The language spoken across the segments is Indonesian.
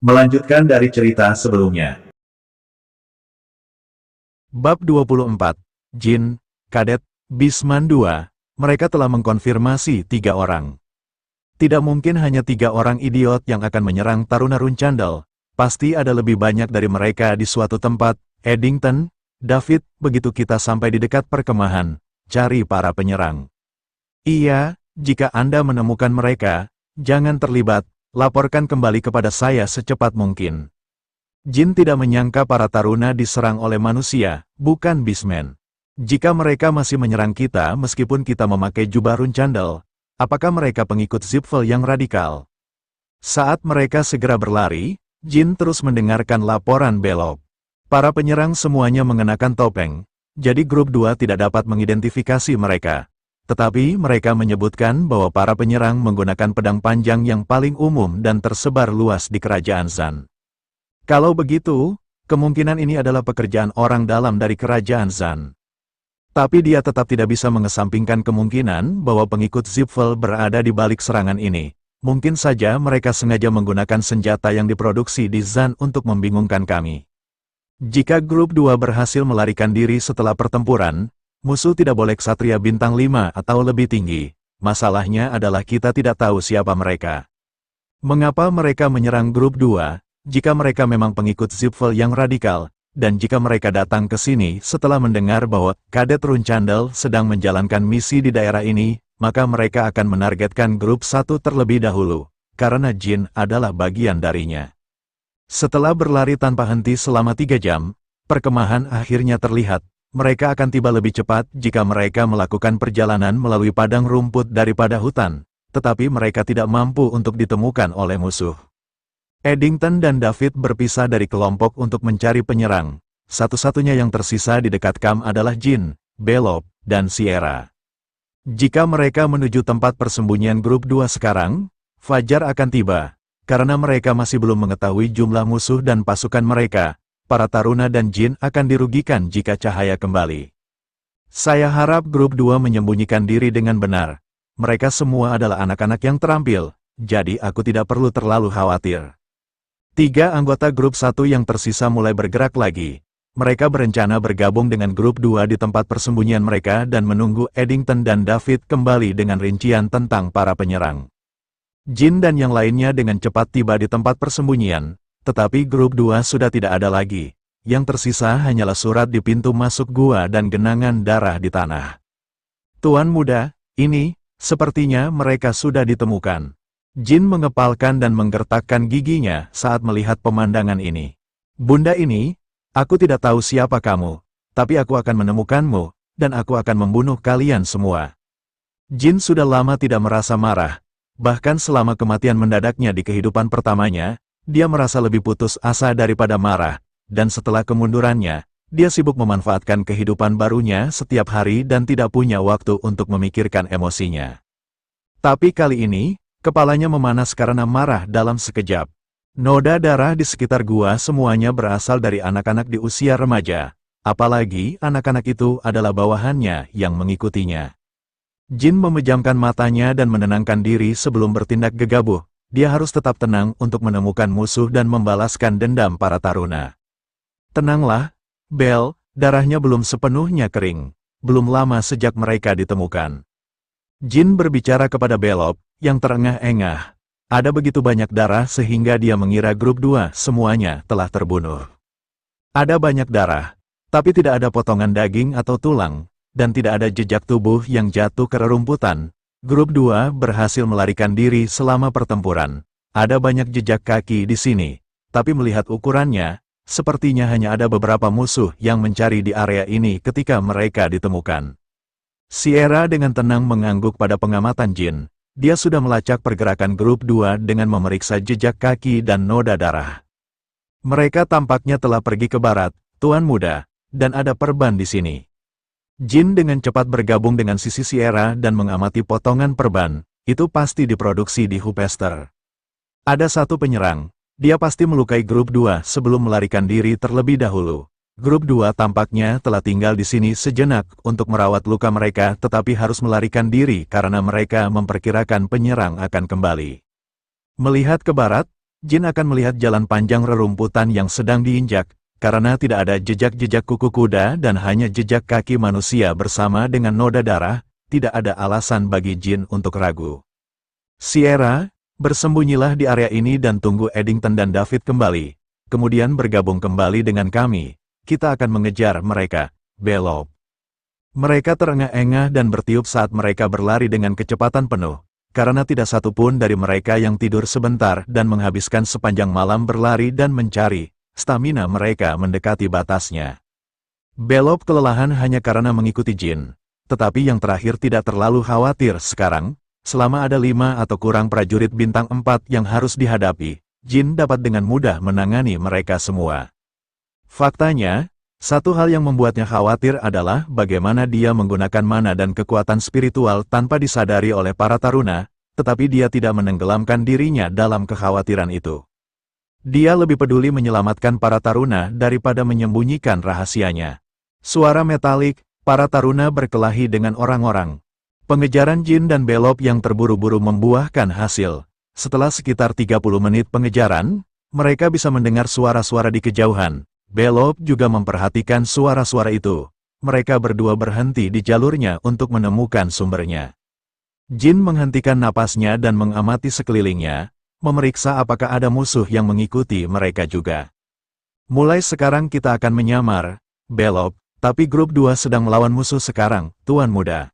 Melanjutkan dari cerita sebelumnya. Bab 24. Jin, Kadet, Bisman II, mereka telah mengkonfirmasi 3 orang. Tidak mungkin hanya 3 orang idiot yang akan menyerang Taruna Runcandel. Pasti ada lebih banyak dari mereka di suatu tempat. Eddington, David, begitu kita sampai di dekat perkemahan, cari para penyerang. Iya, jika Anda menemukan mereka, jangan terlibat, laporkan kembali kepada saya secepat mungkin. Jin tidak menyangka para taruna diserang oleh manusia, bukan Beastman. Jika mereka masih menyerang kita meskipun kita memakai jubah Runcandel, apakah mereka pengikut Zipfel yang radikal? Saat mereka segera berlari, Jin terus mendengarkan laporan belok. Para penyerang semuanya mengenakan topeng, jadi grup 2 tidak dapat mengidentifikasi mereka. Tetapi mereka menyebutkan bahwa para penyerang menggunakan pedang panjang yang paling umum dan tersebar luas di kerajaan Zan. Kalau begitu, kemungkinan ini adalah pekerjaan orang dalam dari kerajaan Zan. Tapi dia tetap tidak bisa mengesampingkan kemungkinan bahwa pengikut Zipfel berada di balik serangan ini. Mungkin saja mereka sengaja menggunakan senjata yang diproduksi di Zan untuk membingungkan kami. Jika grup 2 berhasil melarikan diri setelah pertempuran, musuh tidak boleh ksatria bintang 5 atau lebih tinggi. Masalahnya adalah kita tidak tahu siapa mereka. Mengapa mereka menyerang grup 2? Jika mereka memang pengikut Zipfel yang radikal, dan jika mereka datang ke sini setelah mendengar bahwa Kadet Runcandel sedang menjalankan misi di daerah ini, maka mereka akan menargetkan grup 1 terlebih dahulu, karena Jin adalah bagian darinya. Setelah berlari tanpa henti selama 3 jam, perkemahan akhirnya terlihat. Mereka akan tiba lebih cepat jika mereka melakukan perjalanan melalui padang rumput daripada hutan, tetapi mereka tidak mampu untuk ditemukan oleh musuh. Eddington dan David berpisah dari kelompok untuk mencari penyerang. Satu-satunya yang tersisa di dekat camp adalah Jin, Belop, dan Sierra. Jika mereka menuju tempat persembunyian grup 2 sekarang, fajar akan tiba. Karena mereka masih belum mengetahui jumlah musuh dan pasukan mereka, para taruna dan Jin akan dirugikan jika cahaya kembali. Saya harap grup 2 menyembunyikan diri dengan benar. Mereka semua adalah anak-anak yang terampil, jadi aku tidak perlu terlalu khawatir. 3 anggota grup 1 yang tersisa mulai bergerak lagi. Mereka berencana bergabung dengan grup 2 di tempat persembunyian mereka dan menunggu Eddington dan David kembali dengan rincian tentang para penyerang. Jin dan yang lainnya dengan cepat tiba di tempat persembunyian, tetapi grup 2 sudah tidak ada lagi. Yang tersisa hanyalah surat di pintu masuk gua dan genangan darah di tanah. Tuan muda, ini, sepertinya mereka sudah ditemukan. Jin mengepalkan dan menggertakkan giginya saat melihat pemandangan ini. Bunda ini, aku tidak tahu siapa kamu, tapi aku akan menemukanmu, dan aku akan membunuh kalian semua. Jin sudah lama tidak merasa marah, bahkan selama kematian mendadaknya di kehidupan pertamanya, dia merasa lebih putus asa daripada marah, dan setelah kemundurannya, dia sibuk memanfaatkan kehidupan barunya setiap hari dan tidak punya waktu untuk memikirkan emosinya. Tapi kali ini, kepalanya memanas karena marah dalam sekejap. Noda darah di sekitar gua semuanya berasal dari anak-anak di usia remaja, apalagi anak-anak itu adalah bawahannya yang mengikutinya. Jin memejamkan matanya dan menenangkan diri sebelum bertindak gegabah. Dia harus tetap tenang untuk menemukan musuh dan membalaskan dendam para taruna. Tenanglah, Bel, darahnya belum sepenuhnya kering. Belum lama sejak mereka ditemukan. Jin berbicara kepada Belop, yang terengah-engah. Ada begitu banyak darah sehingga dia mengira grup 2 semuanya telah terbunuh. Ada banyak darah, tapi tidak ada potongan daging atau tulang, dan tidak ada jejak tubuh yang jatuh ke rerumputan. Grup 2 berhasil melarikan diri selama pertempuran. Ada banyak jejak kaki di sini, tapi melihat ukurannya, sepertinya hanya ada beberapa musuh yang mencari di area ini ketika mereka ditemukan. Sierra dengan tenang mengangguk pada pengamatan Jin. Dia sudah melacak pergerakan grup 2 dengan memeriksa jejak kaki dan noda darah. Mereka tampaknya telah pergi ke barat, Tuan Muda, dan ada perban di sini. Jin dengan cepat bergabung dengan sisi Sierra dan mengamati potongan perban, itu pasti diproduksi di Hupester. Ada satu penyerang, dia pasti melukai grup 2 sebelum melarikan diri terlebih dahulu. Grup 2 tampaknya telah tinggal di sini sejenak untuk merawat luka mereka tetapi harus melarikan diri karena mereka memperkirakan penyerang akan kembali. Melihat ke barat, Jin akan melihat jalan panjang rerumputan yang sedang diinjak, karena tidak ada jejak-jejak kuku kuda dan hanya jejak kaki manusia bersama dengan noda darah, tidak ada alasan bagi Jin untuk ragu. Sierra, bersembunyilah di area ini dan tunggu Eddington dan David kembali, kemudian bergabung kembali dengan kami. Kita akan mengejar mereka, Belop. Mereka terengah-engah dan bertiup saat mereka berlari dengan kecepatan penuh, karena tidak satu pun dari mereka yang tidur sebentar dan menghabiskan sepanjang malam berlari dan mencari. Stamina mereka mendekati batasnya. Belop kelelahan hanya karena mengikuti Jin. Tetapi yang terakhir tidak terlalu khawatir sekarang, selama ada 5 atau kurang prajurit bintang 4 yang harus dihadapi, Jin dapat dengan mudah menangani mereka semua. Faktanya, satu hal yang membuatnya khawatir adalah bagaimana dia menggunakan mana dan kekuatan spiritual tanpa disadari oleh para taruna, tetapi dia tidak menenggelamkan dirinya dalam kekhawatiran itu. Dia lebih peduli menyelamatkan para taruna daripada menyembunyikan rahasianya. Suara metalik, para taruna berkelahi dengan orang-orang. Pengejaran Jin dan Belop yang terburu-buru membuahkan hasil. Setelah sekitar 30 menit pengejaran, mereka bisa mendengar suara-suara di kejauhan. Belop juga memperhatikan suara-suara itu. Mereka berdua berhenti di jalurnya untuk menemukan sumbernya. Jin menghentikan napasnya dan mengamati sekelilingnya, memeriksa apakah ada musuh yang mengikuti mereka juga. Mulai sekarang kita akan menyamar, Belop, tapi grup 2 sedang melawan musuh sekarang, Tuan Muda.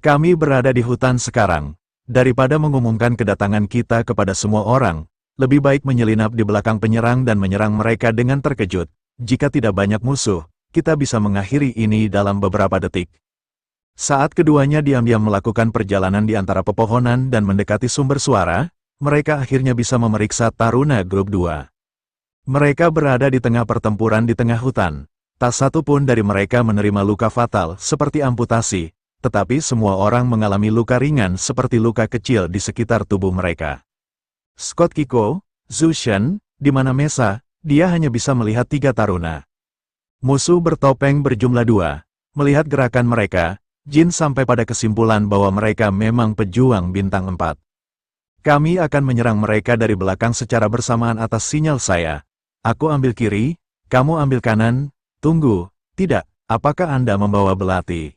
Kami berada di hutan sekarang. Daripada mengumumkan kedatangan kita kepada semua orang, lebih baik menyelinap di belakang penyerang dan menyerang mereka dengan terkejut. Jika tidak banyak musuh, kita bisa mengakhiri ini dalam beberapa detik. Saat keduanya diam-diam melakukan perjalanan di antara pepohonan dan mendekati sumber suara, mereka akhirnya bisa memeriksa taruna grup 2. Mereka berada di tengah pertempuran di tengah hutan. Tak satu pun dari mereka menerima luka fatal seperti amputasi, tetapi semua orang mengalami luka ringan seperti luka kecil di sekitar tubuh mereka. Scott Kiko, Zhu Shen, di mana Mesa, dia hanya bisa melihat 3 taruna. Musuh bertopeng berjumlah 2. Melihat gerakan mereka, Jin sampai pada kesimpulan bahwa mereka memang pejuang bintang 4. Kami akan menyerang mereka dari belakang secara bersamaan atas sinyal saya. Aku ambil kiri, kamu ambil kanan. Tunggu, tidak, apakah Anda membawa belati?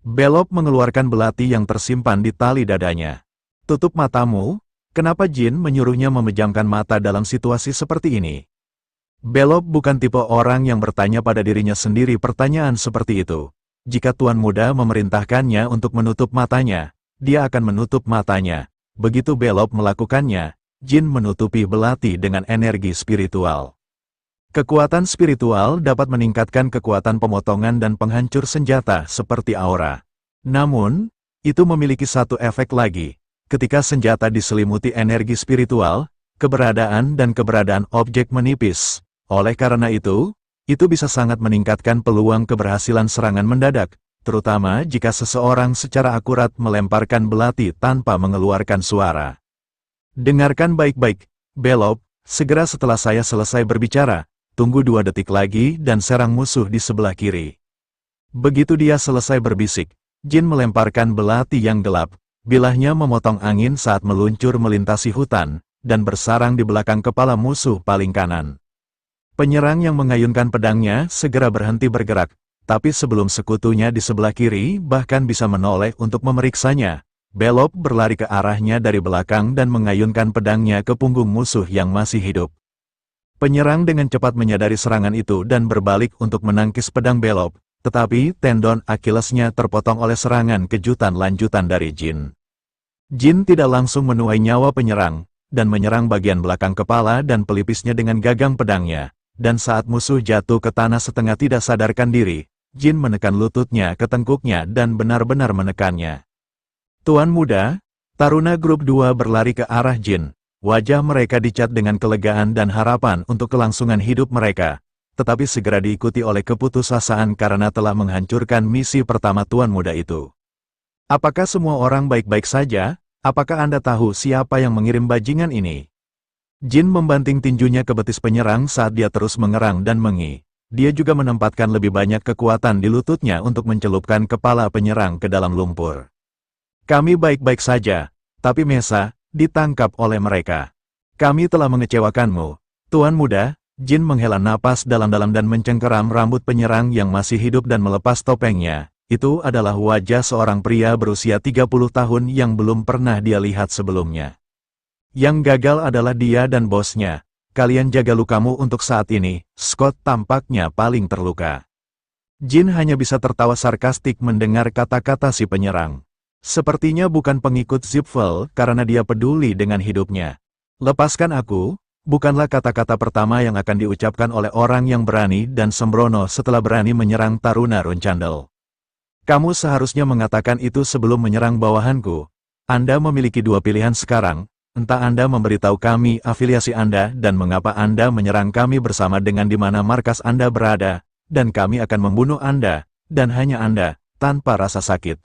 Belop mengeluarkan belati yang tersimpan di tali dadanya. Tutup matamu, kenapa Jin menyuruhnya memejamkan mata dalam situasi seperti ini? Belop bukan tipe orang yang bertanya pada dirinya sendiri pertanyaan seperti itu. Jika Tuan Muda memerintahkannya untuk menutup matanya, dia akan menutup matanya. Begitu Belop melakukannya, Jin menutupi belati dengan energi spiritual. Kekuatan spiritual dapat meningkatkan kekuatan pemotongan dan penghancur senjata seperti aura. Namun, itu memiliki satu efek lagi. Ketika senjata diselimuti energi spiritual, keberadaan dan keberadaan objek menipis. Oleh karena itu bisa sangat meningkatkan peluang keberhasilan serangan mendadak, terutama jika seseorang secara akurat melemparkan belati tanpa mengeluarkan suara. Dengarkan baik-baik, Belop, segera setelah saya selesai berbicara, tunggu 2 detik lagi dan serang musuh di sebelah kiri. Begitu dia selesai berbisik, Jin melemparkan belati yang gelap, bilahnya memotong angin saat meluncur melintasi hutan, dan bersarang di belakang kepala musuh paling kanan. Penyerang yang mengayunkan pedangnya segera berhenti bergerak, tapi sebelum sekutunya di sebelah kiri bahkan bisa menoleh untuk memeriksanya, Belop berlari ke arahnya dari belakang dan mengayunkan pedangnya ke punggung musuh yang masih hidup. Penyerang dengan cepat menyadari serangan itu dan berbalik untuk menangkis pedang Belop, tetapi tendon Achillesnya terpotong oleh serangan kejutan lanjutan dari Jin. Jin tidak langsung menuai nyawa penyerang, dan menyerang bagian belakang kepala dan pelipisnya dengan gagang pedangnya, dan saat musuh jatuh ke tanah setengah tidak sadarkan diri, Jin menekan lututnya ke tengkuknya dan benar-benar menekannya. Tuan Muda, taruna grup 2 berlari ke arah Jin. Wajah mereka dicat dengan kelegaan dan harapan untuk kelangsungan hidup mereka, tetapi segera diikuti oleh keputusasaan karena telah menghancurkan misi pertama Tuan Muda itu. Apakah semua orang baik-baik saja? Apakah Anda tahu siapa yang mengirim bajingan ini? Jin membanting tinjunya ke betis penyerang saat dia terus mengerang dan mengi. Dia juga menempatkan lebih banyak kekuatan di lututnya untuk mencelupkan kepala penyerang ke dalam lumpur. Kami baik-baik saja, tapi Mesa ditangkap oleh mereka. Kami telah mengecewakanmu. Tuan muda, Jin menghela napas dalam-dalam dan mencengkeram rambut penyerang yang masih hidup dan melepas topengnya. Itu adalah wajah seorang pria berusia 30 tahun yang belum pernah dia lihat sebelumnya. Yang gagal adalah dia dan bosnya. Kalian jaga lukamu untuk saat ini. Scott tampaknya paling terluka. Jin hanya bisa tertawa sarkastik mendengar kata-kata si penyerang. Sepertinya bukan pengikut Zipfel karena dia peduli dengan hidupnya. Lepaskan aku, bukanlah kata-kata pertama yang akan diucapkan oleh orang yang berani dan sembrono setelah berani menyerang Taruna Runchandel. Kamu seharusnya mengatakan itu sebelum menyerang bawahanku. Anda memiliki dua pilihan sekarang, entah Anda memberitahu kami afiliasi Anda dan mengapa Anda menyerang kami bersama dengan di mana markas Anda berada, dan kami akan membunuh Anda, dan hanya Anda, tanpa rasa sakit.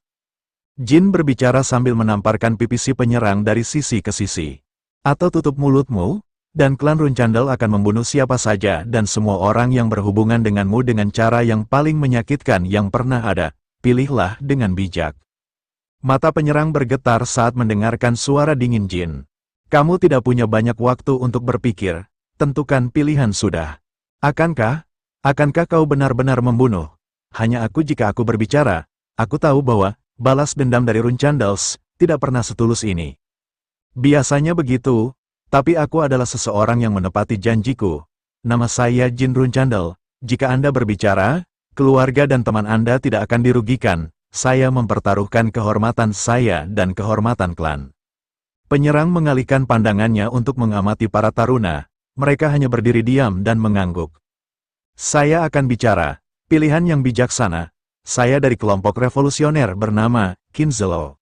Jin berbicara sambil menamparkan pipi si penyerang dari sisi ke sisi. Atau tutup mulutmu, dan klan Runchandel akan membunuh siapa saja dan semua orang yang berhubungan denganmu dengan cara yang paling menyakitkan yang pernah ada. Pilihlah dengan bijak. Mata penyerang bergetar saat mendengarkan suara dingin Jin. Kamu tidak punya banyak waktu untuk berpikir, tentukan pilihan sudah. Akankah kau benar-benar membunuh? Hanya aku jika aku berbicara, aku tahu bahwa balas dendam dari Runchandels tidak pernah setulus ini. Biasanya begitu, tapi aku adalah seseorang yang menepati janjiku. Nama saya Jin Runchandel. Jika Anda berbicara, keluarga dan teman Anda tidak akan dirugikan. Saya mempertaruhkan kehormatan saya dan kehormatan klan. Penyerang mengalihkan pandangannya untuk mengamati para taruna. Mereka hanya berdiri diam dan mengangguk. Saya akan bicara. Pilihan yang bijaksana. Saya dari kelompok revolusioner bernama Kinzelo.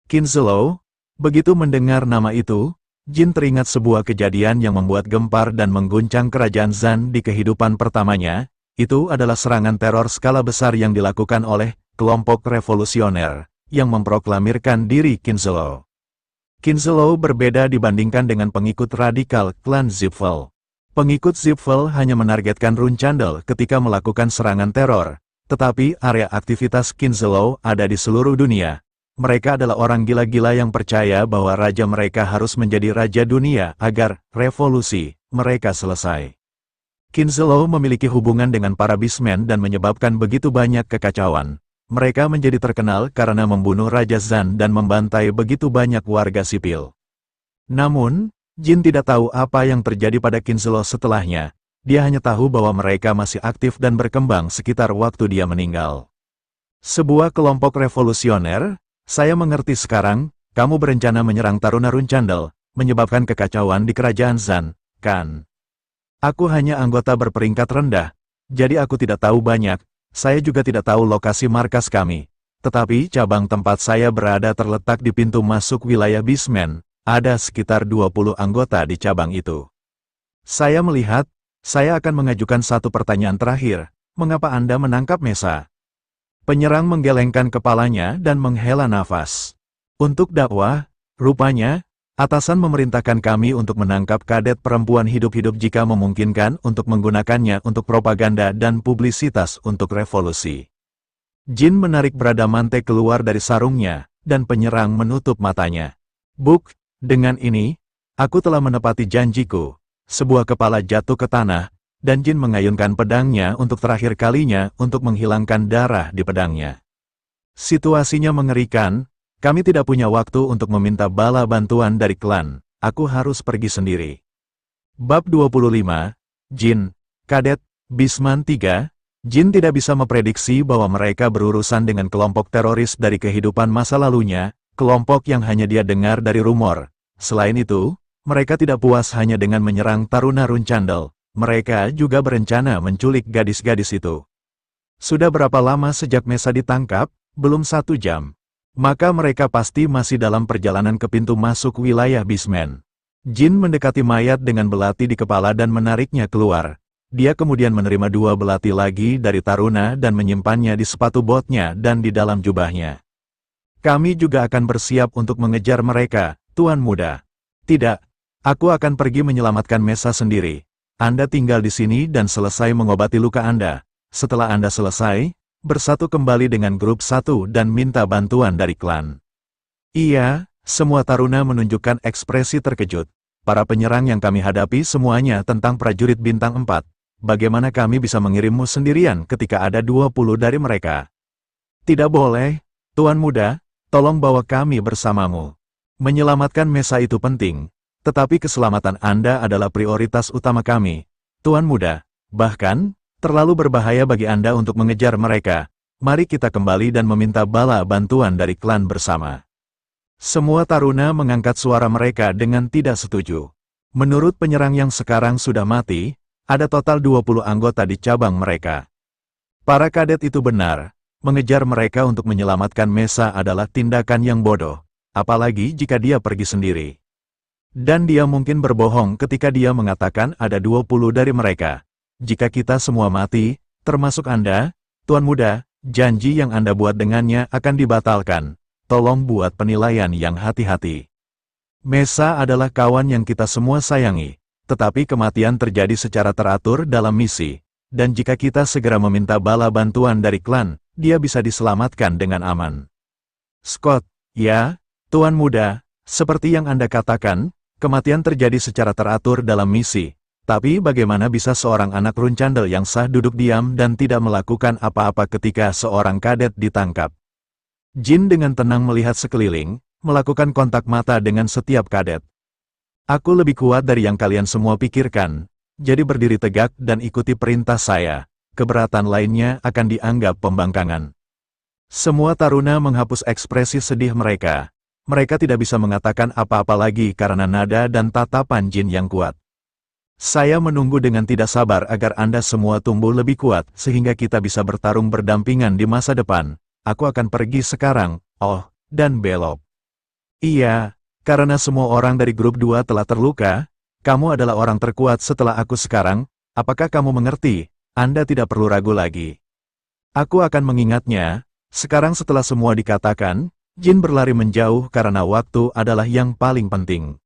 Kinzelo? Begitu mendengar nama itu, Jin teringat sebuah kejadian yang membuat gempar dan mengguncang kerajaan Zan di kehidupan pertamanya. Itu adalah serangan teror skala besar yang dilakukan oleh kelompok revolusioner yang memproklamirkan diri Kinzelo. Kinzelo berbeda dibandingkan dengan pengikut radikal klan Zipfel. Pengikut Zipfel hanya menargetkan Runchandel ketika melakukan serangan teror, tetapi area aktivitas Kinzelo ada di seluruh dunia. Mereka adalah orang gila-gila yang percaya bahwa raja mereka harus menjadi raja dunia agar revolusi mereka selesai. Kinzelo memiliki hubungan dengan para bismen dan menyebabkan begitu banyak kekacauan. Mereka menjadi terkenal karena membunuh Raja Zan dan membantai begitu banyak warga sipil. Namun, Jin tidak tahu apa yang terjadi pada Kinzelo setelahnya. Dia hanya tahu bahwa mereka masih aktif dan berkembang sekitar waktu dia meninggal. Sebuah kelompok revolusioner. Saya mengerti sekarang, kamu berencana menyerang Taruna Runchandel, menyebabkan kekacauan di kerajaan Zan, kan? Aku hanya anggota berperingkat rendah, jadi aku tidak tahu banyak, saya juga tidak tahu lokasi markas kami. Tetapi cabang tempat saya berada terletak di pintu masuk wilayah Bismen, ada sekitar 20 anggota di cabang itu. Saya melihat, saya akan mengajukan satu pertanyaan terakhir, mengapa Anda menangkap Mesa? Penyerang menggelengkan kepalanya dan menghela nafas. Untuk dakwah, rupanya, atasan memerintahkan kami untuk menangkap kadet perempuan hidup-hidup jika memungkinkan untuk menggunakannya untuk propaganda dan publisitas untuk revolusi. Jin menarik Bradamante keluar dari sarungnya, dan penyerang menutup matanya. Buk, dengan ini, aku telah menepati janjiku. Sebuah kepala jatuh ke tanah, dan Jin mengayunkan pedangnya untuk terakhir kalinya untuk menghilangkan darah di pedangnya. Situasinya mengerikan, kami tidak punya waktu untuk meminta bala bantuan dari klan, aku harus pergi sendiri. Bab 25, Jin, Kadet, Bisman 3, Jin tidak bisa memprediksi bahwa mereka berurusan dengan kelompok teroris dari kehidupan masa lalunya, kelompok yang hanya dia dengar dari rumor. Selain itu, mereka tidak puas hanya dengan menyerang Taruna Runchandel. Mereka juga berencana menculik gadis-gadis itu. Sudah berapa lama sejak Mesa ditangkap? Belum 1 jam. Maka mereka pasti masih dalam perjalanan ke pintu masuk wilayah Bismen. Jin mendekati mayat dengan belati di kepala dan menariknya keluar. Dia kemudian menerima 2 belati lagi dari Taruna dan menyimpannya di sepatu botnya dan di dalam jubahnya. Kami juga akan bersiap untuk mengejar mereka, Tuan Muda. Tidak, aku akan pergi menyelamatkan Mesa sendiri. Anda tinggal di sini dan selesai mengobati luka Anda. Setelah Anda selesai, bersatu kembali dengan grup 1 dan minta bantuan dari klan. Iya, semua taruna menunjukkan ekspresi terkejut. para penyerang yang kami hadapi semuanya tentang prajurit bintang 4. Bagaimana kami bisa mengirimmu sendirian ketika ada 20 dari mereka? Tidak boleh, Tuan Muda, tolong bawa kami bersamamu. Menyelamatkan Mesa itu penting, tetapi keselamatan Anda adalah prioritas utama kami, Tuan Muda. Bahkan, terlalu berbahaya bagi Anda untuk mengejar mereka. Mari kita kembali dan meminta bala bantuan dari klan bersama. Semua taruna mengangkat suara mereka dengan tidak setuju. Menurut penyerang yang sekarang sudah mati, ada total 20 anggota di cabang mereka. Para kadet itu benar, mengejar mereka untuk menyelamatkan Mesa adalah tindakan yang bodoh, apalagi jika dia pergi sendiri. Dan dia mungkin berbohong ketika dia mengatakan ada 20 dari mereka. Jika kita semua mati, termasuk Anda, Tuan Muda, janji yang Anda buat dengannya akan dibatalkan. Tolong buat penilaian yang hati-hati. Mesa adalah kawan yang kita semua sayangi, tetapi kematian terjadi secara teratur dalam misi, dan jika kita segera meminta bala bantuan dari klan, dia bisa diselamatkan dengan aman. Scott, ya, Tuan Muda, seperti yang Anda katakan, kematian terjadi secara teratur dalam misi, tapi bagaimana bisa seorang anak runcandel yang sah duduk diam dan tidak melakukan apa-apa ketika seorang kadet ditangkap? Jin dengan tenang melihat sekeliling, melakukan kontak mata dengan setiap kadet. Aku lebih kuat dari yang kalian semua pikirkan, jadi berdiri tegak dan ikuti perintah saya. Keberatan lainnya akan dianggap pembangkangan. Semua taruna menghapus ekspresi sedih mereka. Mereka tidak bisa mengatakan apa-apa lagi karena nada dan tatapan Jin yang kuat. Saya menunggu dengan tidak sabar agar Anda semua tumbuh lebih kuat sehingga kita bisa bertarung berdampingan di masa depan. Aku akan pergi sekarang, dan belok. Iya, karena semua orang dari grup 2 telah terluka, kamu adalah orang terkuat setelah aku sekarang, apakah kamu mengerti? Anda tidak perlu ragu lagi. Aku akan mengingatnya. Sekarang setelah semua dikatakan, Jin berlari menjauh karena waktu adalah yang paling penting.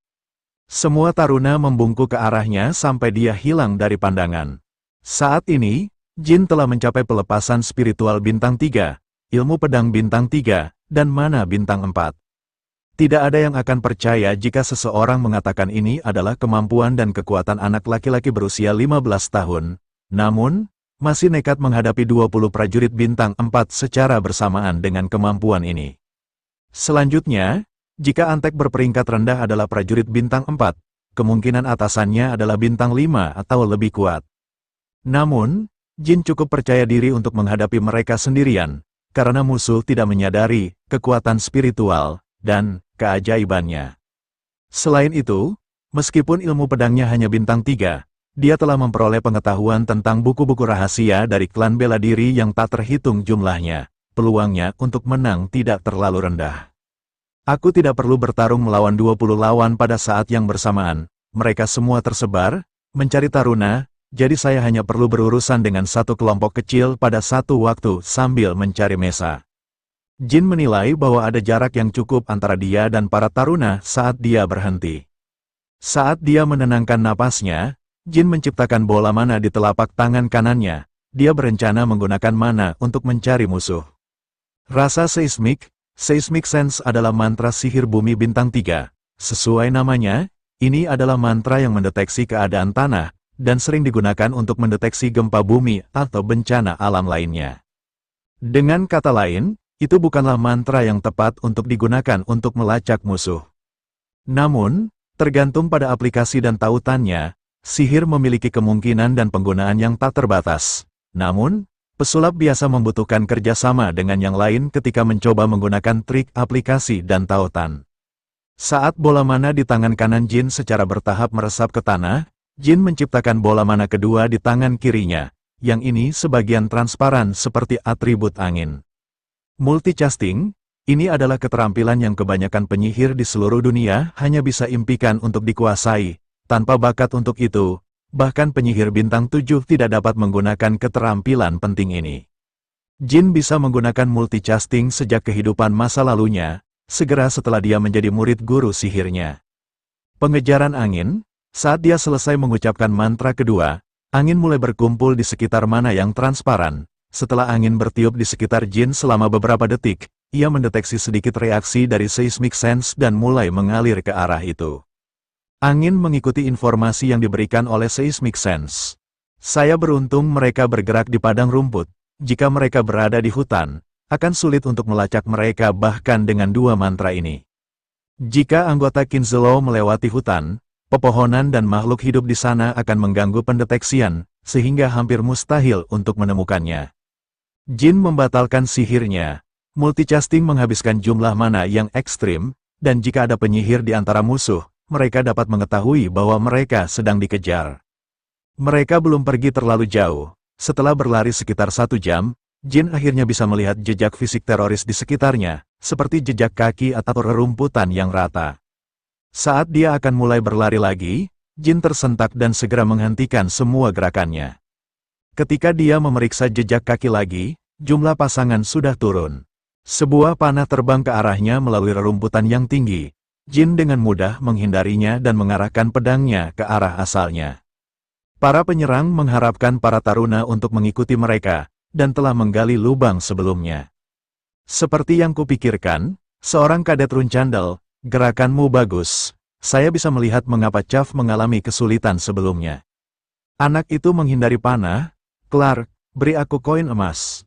Semua taruna membungkuk ke arahnya sampai dia hilang dari pandangan. Saat ini, Jin telah mencapai pelepasan spiritual bintang 3, ilmu pedang bintang 3, dan mana bintang 4. Tidak ada yang akan percaya jika seseorang mengatakan ini adalah kemampuan dan kekuatan anak laki-laki berusia 15 tahun, namun, masih nekat menghadapi 20 prajurit bintang 4 secara bersamaan dengan kemampuan ini. Selanjutnya, jika Antek berperingkat rendah adalah prajurit bintang 4, kemungkinan atasannya adalah bintang 5 atau lebih kuat. Namun, Jin cukup percaya diri untuk menghadapi mereka sendirian, karena musuh tidak menyadari kekuatan spiritual dan keajaibannya. Selain itu, meskipun ilmu pedangnya hanya bintang 3, dia telah memperoleh pengetahuan tentang buku-buku rahasia dari klan bela diri yang tak terhitung jumlahnya. Peluangnya untuk menang tidak terlalu rendah. Aku tidak perlu bertarung melawan 20 lawan pada saat yang bersamaan. Mereka semua tersebar, mencari taruna, jadi saya hanya perlu berurusan dengan satu kelompok kecil pada satu waktu sambil mencari Mesa. Jin menilai bahwa ada jarak yang cukup antara dia dan para taruna saat dia berhenti. Saat dia menenangkan napasnya, Jin menciptakan bola mana di telapak tangan kanannya. Dia berencana menggunakan mana untuk mencari musuh. Rasa seismik sense adalah mantra sihir bumi bintang 3. Sesuai namanya, ini adalah mantra yang mendeteksi keadaan tanah, dan sering digunakan untuk mendeteksi gempa bumi atau bencana alam lainnya. Dengan kata lain, itu bukanlah mantra yang tepat untuk digunakan untuk melacak musuh. Namun, tergantung pada aplikasi dan tautannya, sihir memiliki kemungkinan dan penggunaan yang tak terbatas. Namun, pesulap biasa membutuhkan kerjasama dengan yang lain ketika mencoba menggunakan trik aplikasi dan tautan. Saat bola mana di tangan kanan Jin secara bertahap meresap ke tanah, Jin menciptakan bola mana kedua di tangan kirinya, yang ini sebagian transparan seperti atribut angin. Multicasting, ini adalah keterampilan yang kebanyakan penyihir di seluruh dunia hanya bisa impikan untuk dikuasai. Tanpa bakat untuk itu, bahkan penyihir bintang 7 tidak dapat menggunakan keterampilan penting ini. Jin bisa menggunakan multicasting sejak kehidupan masa lalunya, segera setelah dia menjadi murid guru sihirnya. Pengejaran angin. Saat dia selesai mengucapkan mantra kedua, angin mulai berkumpul di sekitar mana yang transparan. Setelah angin bertiup di sekitar Jin selama beberapa detik, ia mendeteksi sedikit reaksi dari seismic sense dan mulai mengalir ke arah itu. Angin mengikuti informasi yang diberikan oleh Seismic Sense. Saya beruntung mereka bergerak di padang rumput. Jika mereka berada di hutan, akan sulit untuk melacak mereka bahkan dengan dua mantra ini. Jika anggota Kinzelo melewati hutan, pepohonan dan makhluk hidup di sana akan mengganggu pendeteksian, sehingga hampir mustahil untuk menemukannya. Jin membatalkan sihirnya. Multicasting menghabiskan jumlah mana yang ekstrim, dan jika ada penyihir di antara musuh, mereka dapat mengetahui bahwa mereka sedang dikejar. Mereka belum pergi terlalu jauh. Setelah berlari sekitar 1 jam, Jin akhirnya bisa melihat jejak fisik teroris di sekitarnya, seperti jejak kaki atau rerumputan yang rata. Saat dia akan mulai berlari lagi, Jin tersentak dan segera menghentikan semua gerakannya. Ketika dia memeriksa jejak kaki lagi, jumlah pasangan sudah turun. Sebuah panah terbang ke arahnya melalui rerumputan yang tinggi. Jin dengan mudah menghindarinya dan mengarahkan pedangnya ke arah asalnya. Para penyerang mengharapkan para taruna untuk mengikuti mereka, dan telah menggali lubang sebelumnya. Seperti yang kupikirkan, seorang kadet runcandel, gerakanmu bagus. Saya bisa melihat mengapa Chav mengalami kesulitan sebelumnya. Anak itu menghindari panah. Clark, beri aku koin emas.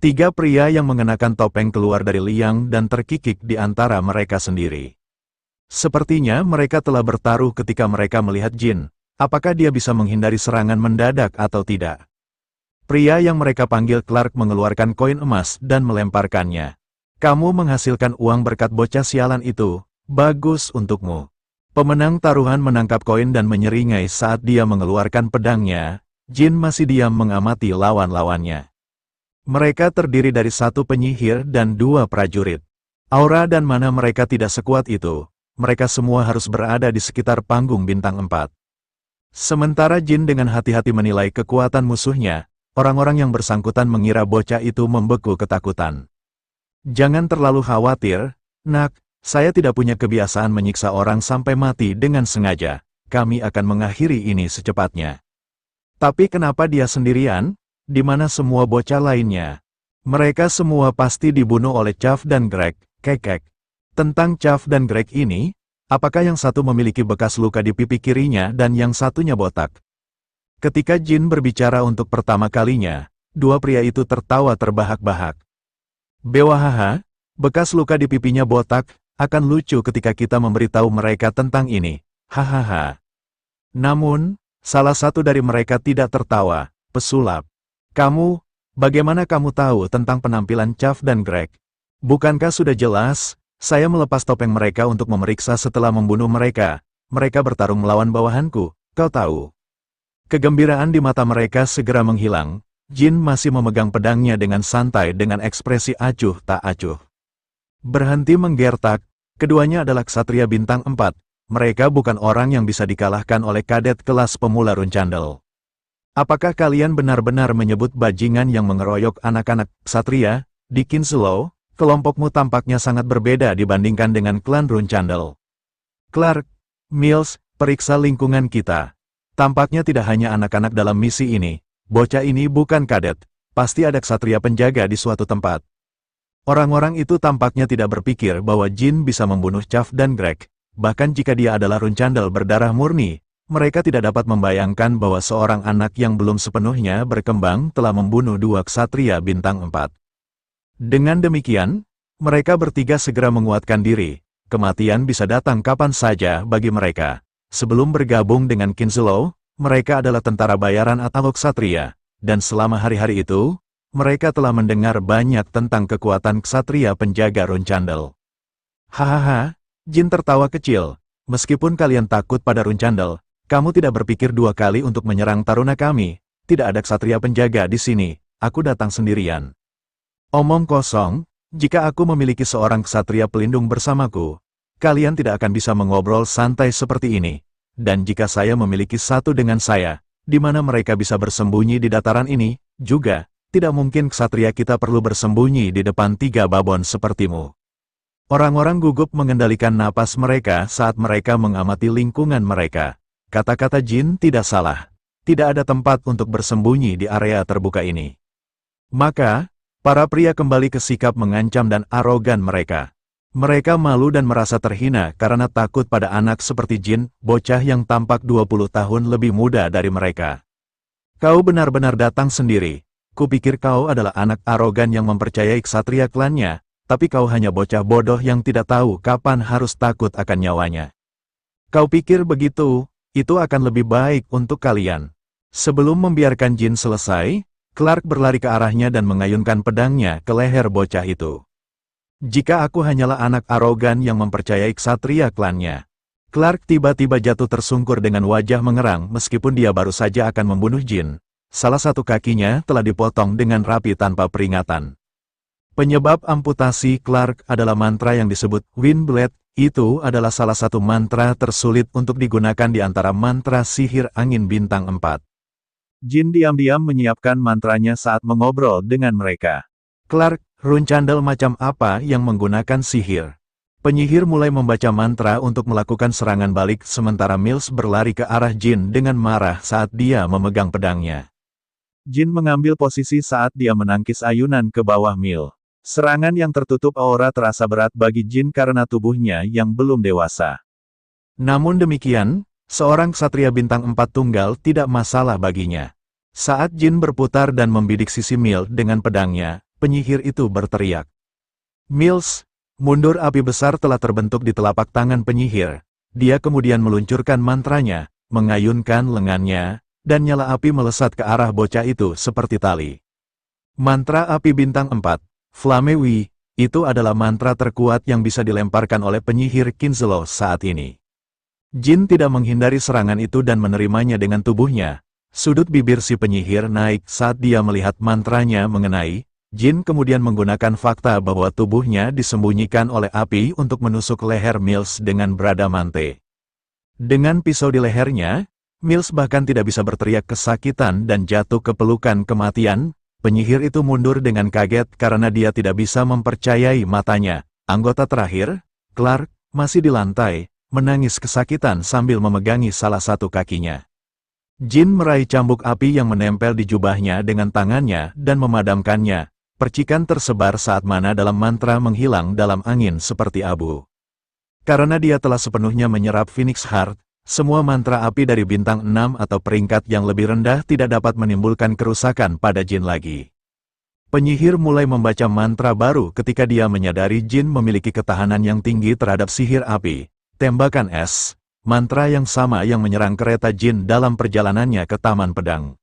3 pria yang mengenakan topeng keluar dari liang dan terkikik di antara mereka sendiri. Sepertinya mereka telah bertaruh ketika mereka melihat Jin. Apakah dia bisa menghindari serangan mendadak atau tidak? Pria yang mereka panggil Clark mengeluarkan koin emas dan melemparkannya. Kamu menghasilkan uang berkat bocah sialan itu. Bagus untukmu. Pemenang taruhan menangkap koin dan menyeringai saat dia mengeluarkan pedangnya. Jin masih diam mengamati lawan-lawannya. Mereka terdiri dari 1 penyihir dan 2 prajurit. Aura dan mana mereka tidak sekuat itu. Mereka semua harus berada di sekitar panggung bintang 4. Sementara Jin dengan hati-hati menilai kekuatan musuhnya, orang-orang yang bersangkutan mengira bocah itu membeku ketakutan. Jangan terlalu khawatir, nak, saya tidak punya kebiasaan menyiksa orang sampai mati dengan sengaja. Kami akan mengakhiri ini secepatnya. Tapi kenapa dia sendirian? Di mana semua bocah lainnya? Mereka semua pasti dibunuh oleh Chav dan Greg, kekek. Tentang Chav dan Greg ini, apakah yang satu memiliki bekas luka di pipi kirinya dan yang satunya botak? Ketika Jin berbicara untuk pertama kalinya, 2 pria itu tertawa terbahak-bahak. Bewahaha, bekas luka di pipinya botak, akan lucu ketika kita memberitahu mereka tentang ini. Hahaha. Namun, salah satu dari mereka tidak tertawa, pesulap. Kamu, bagaimana kamu tahu tentang penampilan Chav dan Greg? Bukankah sudah jelas? Saya melepas topeng mereka untuk memeriksa setelah membunuh mereka. Mereka bertarung melawan bawahanku, kau tahu. Kegembiraan di mata mereka segera menghilang. Jin masih memegang pedangnya dengan santai dengan ekspresi acuh tak acuh. Berhenti menggertak, keduanya adalah ksatria bintang 4. Mereka bukan orang yang bisa dikalahkan oleh kadet kelas pemula runcandel. Apakah kalian benar-benar menyebut bajingan yang mengeroyok anak-anak ksatria di Kinzelo? Kelompokmu tampaknya sangat berbeda dibandingkan dengan klan Runcandel. Clark, Mills, periksa lingkungan kita. Tampaknya tidak hanya anak-anak dalam misi ini. Bocah ini bukan kadet. Pasti ada ksatria penjaga di suatu tempat. Orang-orang itu tampaknya tidak berpikir bahwa Jin bisa membunuh Chav dan Greg. Bahkan jika dia adalah Runcandel berdarah murni, mereka tidak dapat membayangkan bahwa seorang anak yang belum sepenuhnya berkembang telah membunuh 2 ksatria bintang 4. Dengan demikian, mereka bertiga segera menguatkan diri. Kematian bisa datang kapan saja bagi mereka. Sebelum bergabung dengan Kinzelo, mereka adalah tentara bayaran atau ksatria. Dan selama hari-hari itu, mereka telah mendengar banyak tentang kekuatan ksatria penjaga Runcandel. Hahaha, Jin tertawa kecil. Meskipun kalian takut pada Runcandel, kamu tidak berpikir 2 kali untuk menyerang taruna kami. Tidak ada ksatria penjaga di sini. Aku datang sendirian. Omong kosong, jika aku memiliki seorang ksatria pelindung bersamaku, kalian tidak akan bisa mengobrol santai seperti ini. Dan jika saya memiliki satu dengan saya, di mana mereka bisa bersembunyi di dataran ini, juga, tidak mungkin ksatria kita perlu bersembunyi di depan 3 babon sepertimu. Orang-orang gugup mengendalikan napas mereka saat mereka mengamati lingkungan mereka. Kata-kata Jin tidak salah. Tidak ada tempat untuk bersembunyi di area terbuka ini. Maka, para pria kembali ke sikap mengancam dan arogan mereka. Mereka malu dan merasa terhina karena takut pada anak seperti Jin, bocah yang tampak 20 tahun lebih muda dari mereka. Kau benar-benar datang sendiri. Kupikir kau adalah anak arogan yang mempercayai ksatria klannya, tapi kau hanya bocah bodoh yang tidak tahu kapan harus takut akan nyawanya. Kau pikir begitu, itu akan lebih baik untuk kalian. Sebelum membiarkan Jin selesai, Clark berlari ke arahnya dan mengayunkan pedangnya ke leher bocah itu. Jika aku hanyalah anak arogan yang mempercayai ksatria klannya. Clark tiba-tiba jatuh tersungkur dengan wajah mengerang meskipun dia baru saja akan membunuh Jin. Salah satu kakinya telah dipotong dengan rapi tanpa peringatan. Penyebab amputasi Clark adalah mantra yang disebut Windblade. Itu adalah salah satu mantra tersulit untuk digunakan di antara mantra sihir angin bintang 4. Jin diam-diam menyiapkan mantranya saat mengobrol dengan mereka. Clark, runcandel macam apa yang menggunakan sihir? Penyihir mulai membaca mantra untuk melakukan serangan balik sementara Mills berlari ke arah Jin dengan marah saat dia memegang pedangnya. Jin mengambil posisi saat dia menangkis ayunan ke bawah Mill. Serangan yang tertutup aura terasa berat bagi Jin karena tubuhnya yang belum dewasa. Namun demikian, seorang ksatria bintang 4 tunggal tidak masalah baginya. Saat Jin berputar dan membidik sisi Mill dengan pedangnya, penyihir itu berteriak. Mills, mundur. Api besar telah terbentuk di telapak tangan penyihir. Dia kemudian meluncurkan mantranya, mengayunkan lengannya, dan nyala api melesat ke arah bocah itu seperti tali. Mantra api bintang 4, Flame Wi, itu adalah mantra terkuat yang bisa dilemparkan oleh penyihir Kinzelo saat ini. Jin tidak menghindari serangan itu dan menerimanya dengan tubuhnya. Sudut bibir si penyihir naik saat dia melihat mantranya mengenai. Jin kemudian menggunakan fakta bahwa tubuhnya disembunyikan oleh api untuk menusuk leher Mills dengan Bradamante. Dengan pisau di lehernya, Mills bahkan tidak bisa berteriak kesakitan dan jatuh ke pelukan kematian. Penyihir itu mundur dengan kaget karena dia tidak bisa mempercayai matanya. Anggota terakhir, Clark, masih di lantai, menangis kesakitan sambil memegangi salah satu kakinya. Jin meraih cambuk api yang menempel di jubahnya dengan tangannya dan memadamkannya. Percikan tersebar saat mana dalam mantra menghilang dalam angin seperti abu. Karena dia telah sepenuhnya menyerap Phoenix Heart, semua mantra api dari bintang 6 atau peringkat yang lebih rendah tidak dapat menimbulkan kerusakan pada Jin lagi. Penyihir mulai membaca mantra baru ketika dia menyadari Jin memiliki ketahanan yang tinggi terhadap sihir api. Tembakan es, mantra yang sama yang menyerang kereta Jin dalam perjalanannya ke Taman Pedang.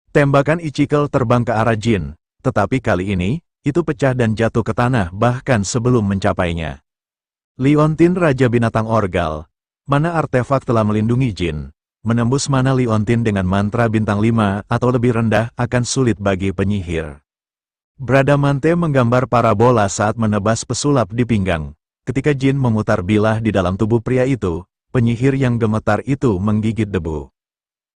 Tembakan Ichikel terbang ke arah Jin. Tetapi kali ini, itu pecah dan jatuh ke tanah bahkan sebelum mencapainya. Liontin Raja Binatang Orgal. Mana artefak telah melindungi Jin. Menembus mana Liontin dengan mantra bintang 5 atau lebih rendah akan sulit bagi penyihir. Bradamante menggambar parabola saat menebas pesulap di pinggang. Ketika Jin memutar bilah di dalam tubuh pria itu, penyihir yang gemetar itu menggigit debu.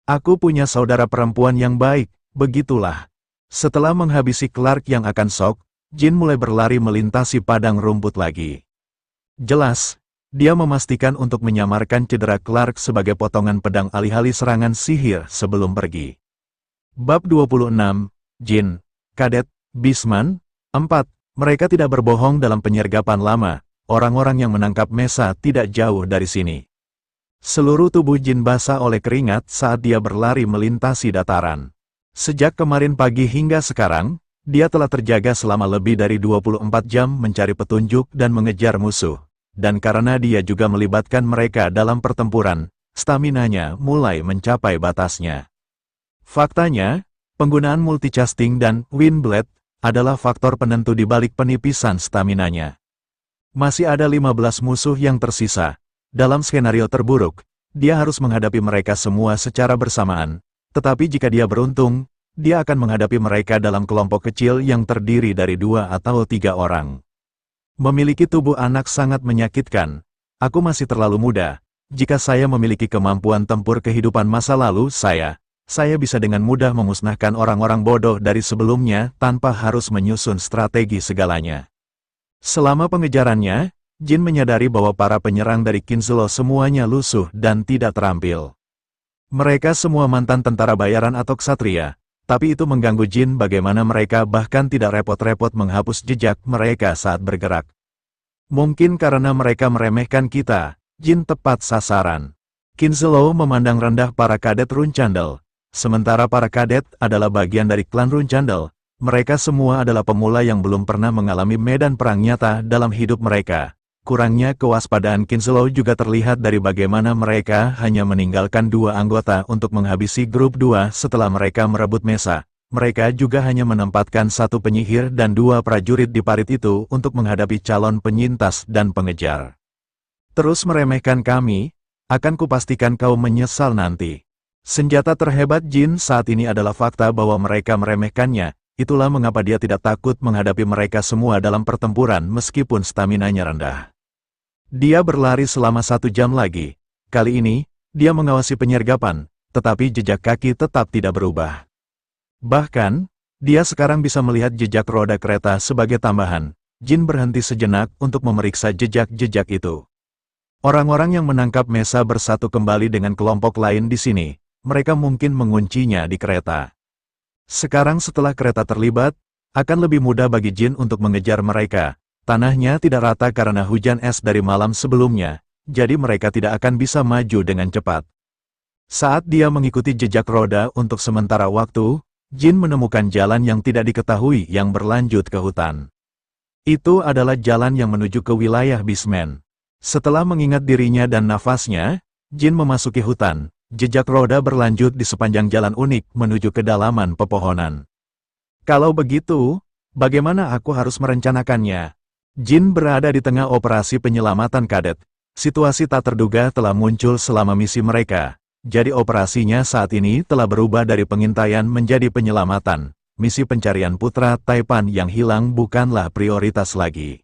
Aku punya saudara perempuan yang baik, begitulah. Setelah menghabisi Clark yang akan shock, Jin mulai berlari melintasi padang rumput lagi. Jelas, dia memastikan untuk menyamarkan cedera Clark sebagai potongan pedang alih-alih serangan sihir sebelum pergi. Bab 26, Jin, Kadet, Bisman, 4. Mereka tidak berbohong dalam penyergapan lama, orang-orang yang menangkap Mesa tidak jauh dari sini. Seluruh tubuh Jin basah oleh keringat saat dia berlari melintasi dataran. Sejak kemarin pagi hingga sekarang, dia telah terjaga selama lebih dari 24 jam mencari petunjuk dan mengejar musuh. Dan karena dia juga melibatkan mereka dalam pertempuran, staminanya mulai mencapai batasnya. Faktanya, penggunaan multicasting dan Windblade adalah faktor penentu di balik penipisan staminanya. Masih ada 15 musuh yang tersisa. Dalam skenario terburuk, dia harus menghadapi mereka semua secara bersamaan. Tetapi jika dia beruntung, dia akan menghadapi mereka dalam kelompok kecil yang terdiri dari 2 atau 3 orang. Memiliki tubuh anak sangat menyakitkan. Aku masih terlalu muda. Jika saya memiliki kemampuan tempur kehidupan masa lalu saya bisa dengan mudah memusnahkan orang-orang bodoh dari sebelumnya tanpa harus menyusun strategi segalanya. Selama pengejarannya, Jin menyadari bahwa para penyerang dari Kinzelo semuanya lusuh dan tidak terampil. Mereka semua mantan tentara bayaran atau ksatria, tapi itu mengganggu Jin bagaimana mereka bahkan tidak repot-repot menghapus jejak mereka saat bergerak. Mungkin karena mereka meremehkan kita, Jin tepat sasaran. Kinslow memandang rendah para kadet Runchandel. Sementara para kadet adalah bagian dari klan Runchandel, mereka semua adalah pemula yang belum pernah mengalami medan perang nyata dalam hidup mereka. Kurangnya kewaspadaan Kinslow juga terlihat dari bagaimana mereka hanya meninggalkan 2 anggota untuk menghabisi grup 2 setelah mereka merebut Mesa. Mereka juga hanya menempatkan 1 penyihir dan 2 prajurit di parit itu untuk menghadapi calon penyintas dan pengejar. Terus meremehkan kami, akan kupastikan kau menyesal nanti. Senjata terhebat Jin saat ini adalah fakta bahwa mereka meremehkannya, itulah mengapa dia tidak takut menghadapi mereka semua dalam pertempuran meskipun staminanya rendah. Dia berlari selama 1 jam lagi. Kali ini, dia mengawasi penyergapan, tetapi jejak kaki tetap tidak berubah. Bahkan, dia sekarang bisa melihat jejak roda kereta sebagai tambahan. Jin berhenti sejenak untuk memeriksa jejak-jejak itu. Orang-orang yang menangkap Mesa bersatu kembali dengan kelompok lain di sini. Mereka mungkin menguncinya di kereta. Sekarang setelah kereta terlibat, akan lebih mudah bagi Jin untuk mengejar mereka. Tanahnya tidak rata karena hujan es dari malam sebelumnya, jadi mereka tidak akan bisa maju dengan cepat. Saat dia mengikuti jejak roda untuk sementara waktu, Jin menemukan jalan yang tidak diketahui yang berlanjut ke hutan. Itu adalah jalan yang menuju ke wilayah Beastman. Setelah mengingat dirinya dan nafasnya, Jin memasuki hutan. Jejak roda berlanjut di sepanjang jalan unik menuju kedalaman pepohonan. Kalau begitu, bagaimana aku harus merencanakannya? Jin berada di tengah operasi penyelamatan kadet. Situasi tak terduga telah muncul selama misi mereka. Jadi operasinya saat ini telah berubah dari pengintaian menjadi penyelamatan. Misi pencarian putra Taipan yang hilang bukanlah prioritas lagi.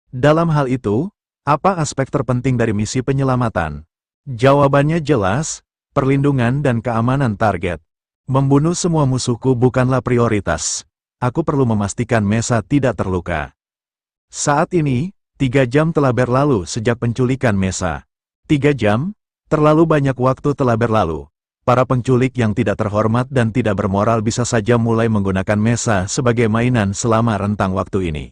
Dalam hal itu, apa aspek terpenting dari misi penyelamatan? Jawabannya jelas, perlindungan dan keamanan target. Membunuh semua musuhku bukanlah prioritas. Aku perlu memastikan Mesa tidak terluka. Saat ini, 3 jam telah berlalu sejak penculikan Mesa. 3 jam? Terlalu banyak waktu telah berlalu. Para penculik yang tidak terhormat dan tidak bermoral bisa saja mulai menggunakan Mesa sebagai mainan selama rentang waktu ini.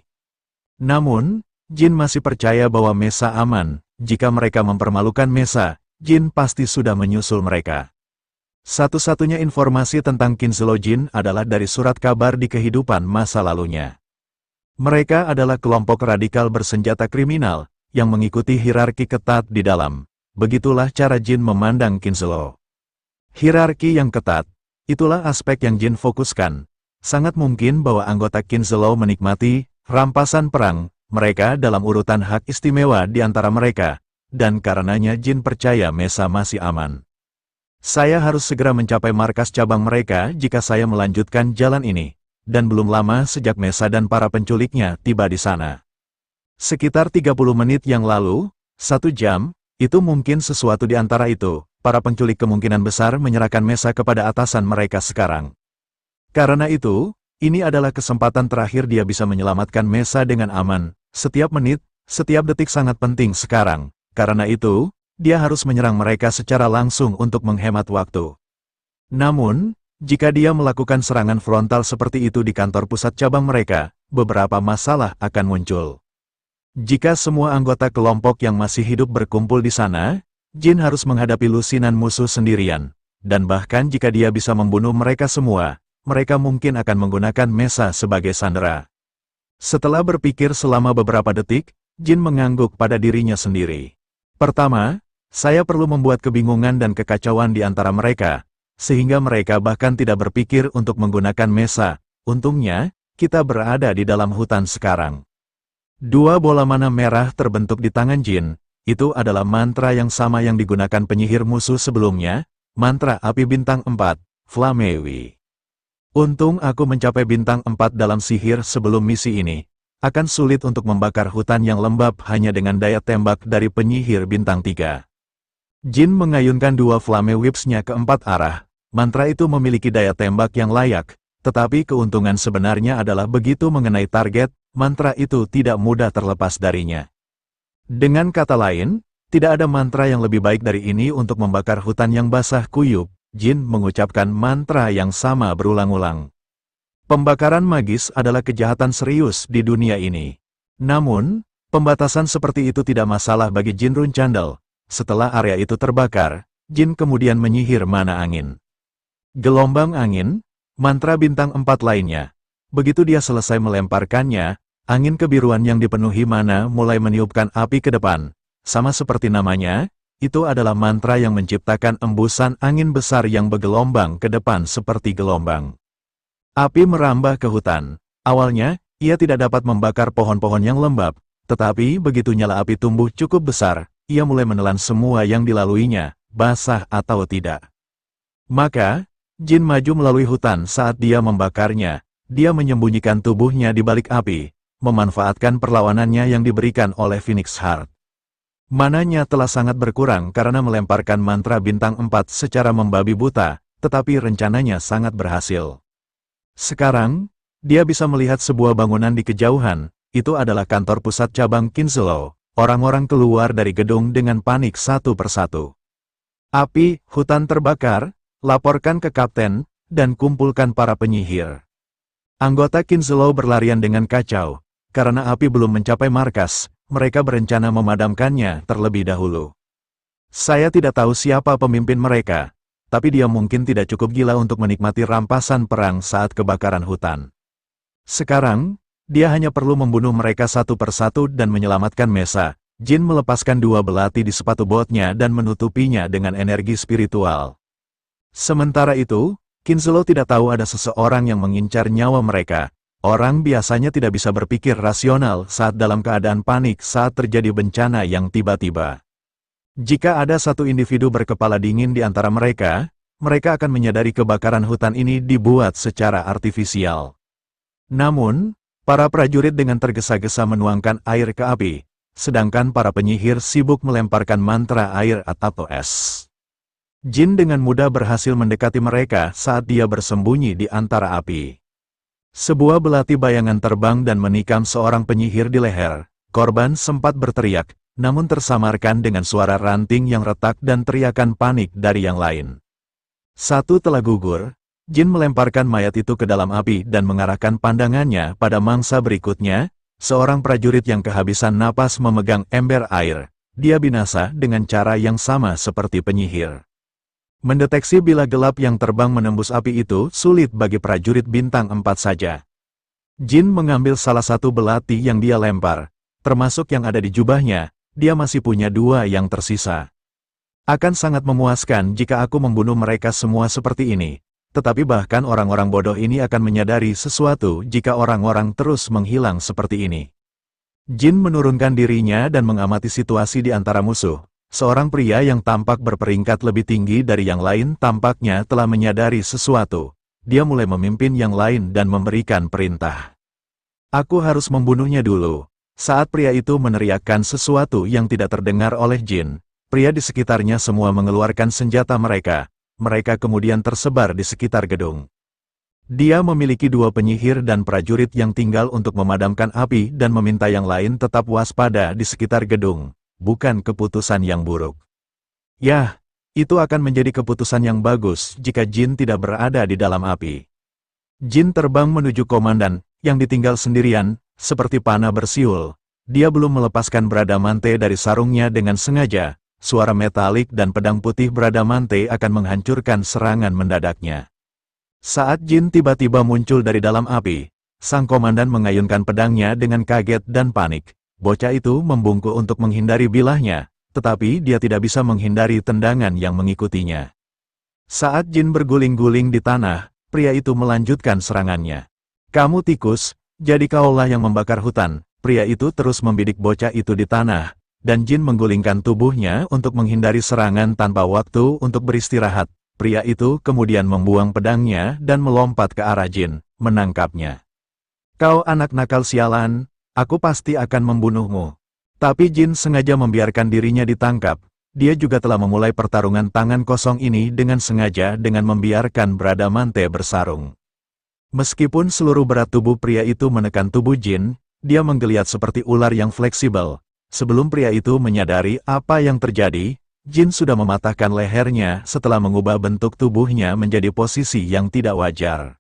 Namun, Jin masih percaya bahwa Mesa aman. Jika mereka mempermalukan Mesa, Jin pasti sudah menyusul mereka. Satu-satunya informasi tentang Kinslow Jin adalah dari surat kabar di kehidupan masa lalunya. Mereka adalah kelompok radikal bersenjata kriminal, yang mengikuti hierarki ketat di dalam. Begitulah cara Jin memandang Kinslow. Hierarki yang ketat, itulah aspek yang Jin fokuskan. Sangat mungkin bahwa anggota Kinslow menikmati rampasan perang mereka dalam urutan hak istimewa di antara mereka, dan karenanya Jin percaya Mesa masih aman. Saya harus segera mencapai markas cabang mereka jika saya melanjutkan jalan ini. Dan belum lama sejak Mesa dan para penculiknya tiba di sana. Sekitar 30 menit yang lalu, 1 jam, itu mungkin sesuatu di antara itu. Para penculik kemungkinan besar menyerahkan Mesa kepada atasan mereka sekarang. Karena itu, ini adalah kesempatan terakhir dia bisa menyelamatkan Mesa dengan aman. Setiap menit, setiap detik sangat penting sekarang. Karena itu, dia harus menyerang mereka secara langsung untuk menghemat waktu. Namun, jika dia melakukan serangan frontal seperti itu di kantor pusat cabang mereka, beberapa masalah akan muncul. Jika semua anggota kelompok yang masih hidup berkumpul di sana, Jin harus menghadapi lusinan musuh sendirian. Dan bahkan jika dia bisa membunuh mereka semua, mereka mungkin akan menggunakan Mesa sebagai sandera. Setelah berpikir selama beberapa detik, Jin mengangguk pada dirinya sendiri. Pertama, saya perlu membuat kebingungan dan kekacauan di antara mereka, sehingga mereka bahkan tidak berpikir untuk menggunakan Mesa. Untungnya, kita berada di dalam hutan sekarang. 2 bola mana merah terbentuk di tangan Jin. Itu adalah mantra yang sama yang digunakan penyihir musuh sebelumnya, mantra api bintang 4, Flamewi. Untung aku mencapai bintang 4 dalam sihir sebelum misi ini. Akan sulit untuk membakar hutan yang lembab hanya dengan daya tembak dari penyihir bintang 3. Jin mengayunkan 2 Flame Whips-nya ke 4 arah. Mantra itu memiliki daya tembak yang layak, tetapi keuntungan sebenarnya adalah begitu mengenai target, mantra itu tidak mudah terlepas darinya. Dengan kata lain, tidak ada mantra yang lebih baik dari ini untuk membakar hutan yang basah kuyup. Jin mengucapkan mantra yang sama berulang-ulang. Pembakaran magis adalah kejahatan serius di dunia ini. Namun, Pembatasan seperti itu tidak masalah bagi Jin Runcandel. Setelah area itu terbakar, Jin kemudian menyihir mana angin. Gelombang angin, mantra bintang 4 lainnya. Begitu dia selesai melemparkannya, angin kebiruan yang dipenuhi mana mulai meniupkan api ke depan. Sama seperti namanya, itu adalah mantra yang menciptakan embusan angin besar yang bergelombang ke depan seperti gelombang. Api merambah ke hutan. Awalnya, ia tidak dapat membakar pohon-pohon yang lembab, tetapi begitu nyala api tumbuh cukup besar, ia mulai menelan semua yang dilaluinya, basah atau tidak. Maka, Jin maju melalui hutan saat dia membakarnya. Dia menyembunyikan tubuhnya di balik api, memanfaatkan perlawanannya yang diberikan oleh Phoenix Heart. Mananya telah sangat berkurang karena melemparkan mantra bintang 4 secara membabi buta, tetapi rencananya sangat berhasil. Sekarang, dia bisa melihat sebuah bangunan di kejauhan. Itu adalah kantor pusat cabang Kinzelo. Orang-orang keluar dari gedung dengan panik satu persatu. Api, hutan terbakar, laporkan ke kapten, dan kumpulkan para penyihir. Anggota Kinzelo berlarian dengan kacau. Karena api belum mencapai markas, mereka berencana memadamkannya terlebih dahulu. Saya tidak tahu siapa pemimpin mereka, tapi dia mungkin tidak cukup gila untuk menikmati rampasan perang saat kebakaran hutan. Sekarang, dia hanya perlu membunuh mereka satu persatu dan menyelamatkan Mesa. Jin melepaskan 2 belati di sepatu botnya dan menutupinya dengan energi spiritual. Sementara itu, Kinzelo tidak tahu ada seseorang yang mengincar nyawa mereka. Orang biasanya tidak bisa berpikir rasional saat dalam keadaan panik saat terjadi bencana yang tiba-tiba. Jika ada satu individu berkepala dingin di antara mereka, mereka akan menyadari kebakaran hutan ini dibuat secara artifisial. Namun, para prajurit dengan tergesa-gesa menuangkan air ke api, sedangkan para penyihir sibuk melemparkan mantra air atau es. Jin dengan mudah berhasil mendekati mereka saat dia bersembunyi di antara api. Sebuah belati bayangan terbang dan menikam seorang penyihir di leher. Korban sempat berteriak, namun tersamarkan dengan suara ranting yang retak dan teriakan panik dari yang lain. Satu telah gugur, Jin melemparkan mayat itu ke dalam api dan mengarahkan pandangannya pada mangsa berikutnya, seorang prajurit yang kehabisan napas memegang ember air. Dia binasa dengan cara yang sama seperti penyihir. Mendeteksi bila gelap yang terbang menembus api itu sulit bagi prajurit bintang 4 saja. Jin mengambil salah satu belati yang dia lempar, termasuk yang ada di jubahnya, dia masih punya 2 yang tersisa. Akan sangat memuaskan jika aku membunuh mereka semua seperti ini, tetapi bahkan orang-orang bodoh ini akan menyadari sesuatu jika orang-orang terus menghilang seperti ini. Jin menurunkan dirinya dan mengamati situasi di antara musuh. Seorang pria yang tampak berperingkat lebih tinggi dari yang lain tampaknya telah menyadari sesuatu. Dia mulai memimpin yang lain dan memberikan perintah. Aku harus membunuhnya dulu. Saat pria itu meneriakkan sesuatu yang tidak terdengar oleh Jin, pria di sekitarnya semua mengeluarkan senjata mereka. Mereka kemudian tersebar di sekitar gedung. Dia memiliki 2 penyihir dan prajurit yang tinggal untuk memadamkan api dan meminta yang lain tetap waspada di sekitar gedung. Bukan keputusan yang buruk. Yah, itu akan menjadi keputusan yang bagus jika Jin tidak berada di dalam api. Jin terbang menuju komandan, yang ditinggal sendirian, seperti panah bersiul. Dia belum melepaskan Bradamante dari sarungnya dengan sengaja. Suara metalik dan pedang putih Bradamante akan menghancurkan serangan mendadaknya. Saat Jin tiba-tiba muncul dari dalam api, sang komandan mengayunkan pedangnya dengan kaget dan panik. Bocah itu membungkuk untuk menghindari bilahnya, tetapi dia tidak bisa menghindari tendangan yang mengikutinya. Saat Jin berguling-guling di tanah, pria itu melanjutkan serangannya. Kamu tikus, jadi kaulah yang membakar hutan. Pria itu terus membidik bocah itu di tanah, dan Jin menggulingkan tubuhnya untuk menghindari serangan tanpa waktu untuk beristirahat. Pria itu kemudian membuang pedangnya dan melompat ke arah Jin, menangkapnya. Kau anak nakal sialan! Aku pasti akan membunuhmu. Tapi Jin sengaja membiarkan dirinya ditangkap. Dia juga telah memulai pertarungan tangan kosong ini dengan sengaja dengan membiarkan Bradamante bersarung. Meskipun seluruh berat tubuh pria itu menekan tubuh Jin, dia menggeliat seperti ular yang fleksibel. Sebelum pria itu menyadari apa yang terjadi, Jin sudah mematahkan lehernya setelah mengubah bentuk tubuhnya menjadi posisi yang tidak wajar.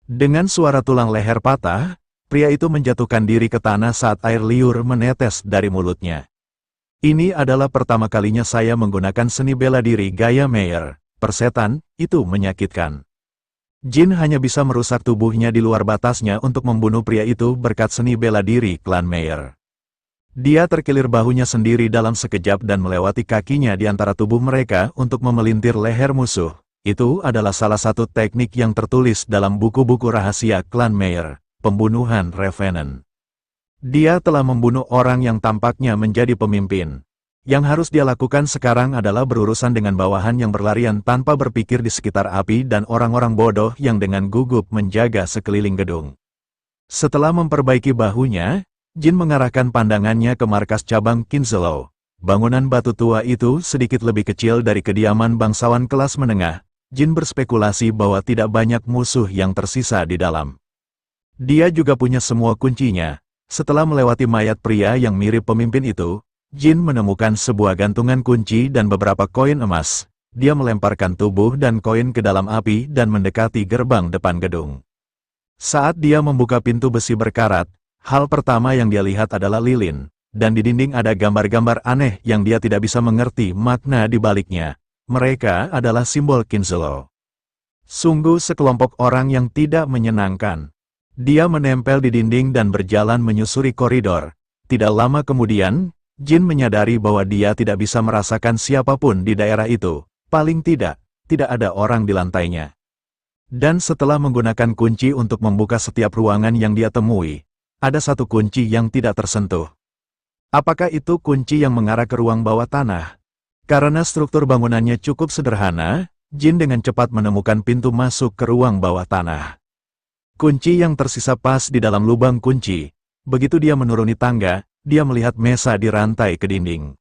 Dengan suara tulang leher patah, pria itu menjatuhkan diri ke tanah saat air liur menetes dari mulutnya. Ini adalah pertama kalinya saya menggunakan seni bela diri gaya Meyer. Persetan, itu menyakitkan. Jin hanya bisa merusak tubuhnya di luar batasnya untuk membunuh pria itu berkat seni bela diri klan Meyer. Dia terkilir bahunya sendiri dalam sekejap dan melewati kakinya di antara tubuh mereka untuk memelintir leher musuh. Itu adalah salah satu teknik yang tertulis dalam buku-buku rahasia klan Meyer, pembunuhan Revenant. Dia telah membunuh orang yang tampaknya menjadi pemimpin. Yang harus dia lakukan sekarang adalah berurusan dengan bawahan yang berlarian tanpa berpikir di sekitar api dan orang-orang bodoh yang dengan gugup menjaga sekeliling gedung. Setelah memperbaiki bahunya, Jin mengarahkan pandangannya ke markas cabang Kinzelo. Bangunan batu tua itu sedikit lebih kecil dari kediaman bangsawan kelas menengah. Jin berspekulasi bahwa tidak banyak musuh yang tersisa di dalam. Dia juga punya semua kuncinya. Setelah melewati mayat pria yang mirip pemimpin itu, Jin menemukan sebuah gantungan kunci dan beberapa koin emas. Dia melemparkan tubuh dan koin ke dalam api dan mendekati gerbang depan gedung. Saat dia membuka pintu besi berkarat, hal pertama yang dia lihat adalah lilin, dan di dinding ada gambar-gambar aneh yang dia tidak bisa mengerti makna di baliknya. Mereka adalah simbol Kinzelo. Sungguh sekelompok orang yang tidak menyenangkan. Dia menempel di dinding dan berjalan menyusuri koridor. Tidak lama kemudian, Jin menyadari bahwa dia tidak bisa merasakan siapapun di daerah itu. Paling tidak ada orang di lantainya. Dan setelah menggunakan kunci untuk membuka setiap ruangan yang dia temui, ada satu kunci yang tidak tersentuh. Apakah itu kunci yang mengarah ke ruang bawah tanah? Karena struktur bangunannya cukup sederhana, Jin dengan cepat menemukan pintu masuk ke ruang bawah tanah. Kunci yang tersisa pas di dalam lubang kunci. Begitu dia menuruni tangga, dia melihat Mesa di rantai ke dinding.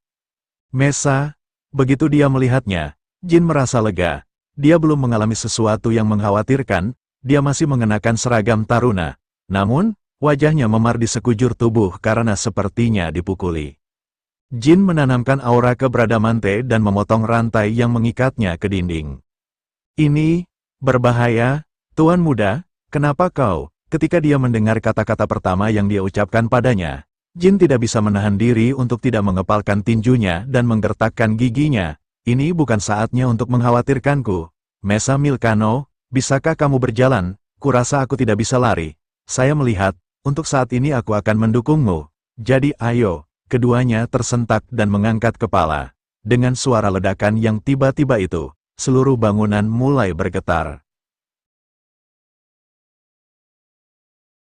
Mesa, begitu dia melihatnya, Jin merasa lega. Dia belum mengalami sesuatu yang mengkhawatirkan, dia masih mengenakan seragam taruna. Namun, wajahnya memar di sekujur tubuh karena sepertinya dipukuli. Jin menanamkan aura keberadaman dan memotong rantai yang mengikatnya ke dinding. Ini berbahaya, Tuan Muda, kenapa kau? Ketika dia mendengar kata-kata pertama yang dia ucapkan padanya, Jin tidak bisa menahan diri untuk tidak mengepalkan tinjunya dan menggertakkan giginya. Ini bukan saatnya untuk mengkhawatirkanku. Mesa Milkano, bisakah kamu berjalan? Kurasa aku tidak bisa lari. Saya melihat, untuk saat ini aku akan mendukungmu. Jadi ayo. Keduanya tersentak dan mengangkat kepala. Dengan suara ledakan yang tiba-tiba itu, seluruh bangunan mulai bergetar.